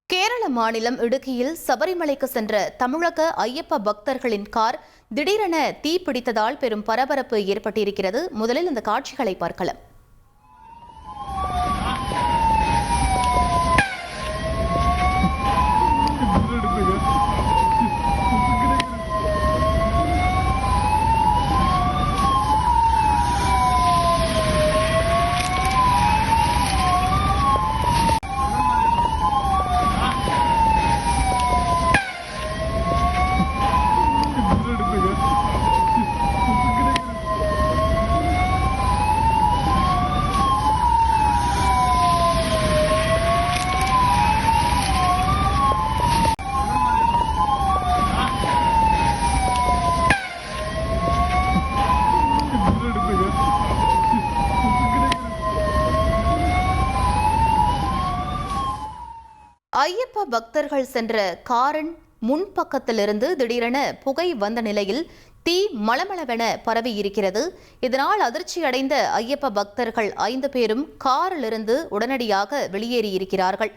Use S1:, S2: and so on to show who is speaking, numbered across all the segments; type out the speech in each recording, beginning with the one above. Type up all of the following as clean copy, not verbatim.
S1: கேரள மாநிலம் இடுக்கியில் சபரிமலைக்கு சென்ற தமிழக ஐயப்ப பக்தர்களின் கார் திடீரென தீப்பிடித்ததால் பெரும் பரபரப்பு ஏற்பட்டிருக்கிறது. முதலில் இந்த காட்சிகளை பார்க்கலாம். ஐயப்ப பக்தர்கள் சென்ற காரின் முன்பக்கத்திலிருந்து திடீரென புகை வந்த நிலையில் தீ மளமளவென பரவி இருக்கிறது. இதனால் அதிர்ச்சியடைந்த ஐயப்ப பக்தர்கள் 5 பேரும் காரிலிருந்து உடனடியாக வெளியேறியிருக்கிறார்கள்.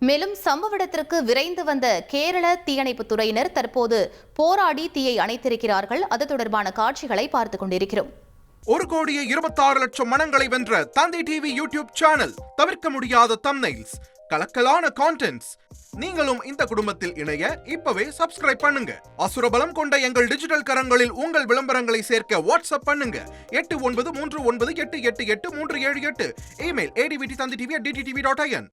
S1: மேலும் சம்பவ இடத்திற்கு விரைந்து வந்த கேரள தீயணைப்புத் துறையினர் தற்போது போராடி தீயை அணைத்திருக்கிறார்கள். அது தொடர்பான காட்சிகளை பார்த்துக் கொண்டிருக்கிறோம்.
S2: 1,26,00,000 மனங்களை வென்ற தந்தை டிவி யூடியூப் சேனல். தவிர்க்க முடியாத தம்ப்நெயில்ஸ், கலக்கலான கான்டென்ட்ஸ். நீங்களும் இந்த குடும்பத்தில் இணைய இப்பவே சப்ஸ்கிரைப் பண்ணுங்க. அசுரபலம் கொண்ட எங்கள் டிஜிட்டல் கரங்களில் உங்கள் விளம்பரங்களை சேர்க்க வாட்ஸ்அப் பண்ணுங்க. 8939888838. Email advt@dttv.in.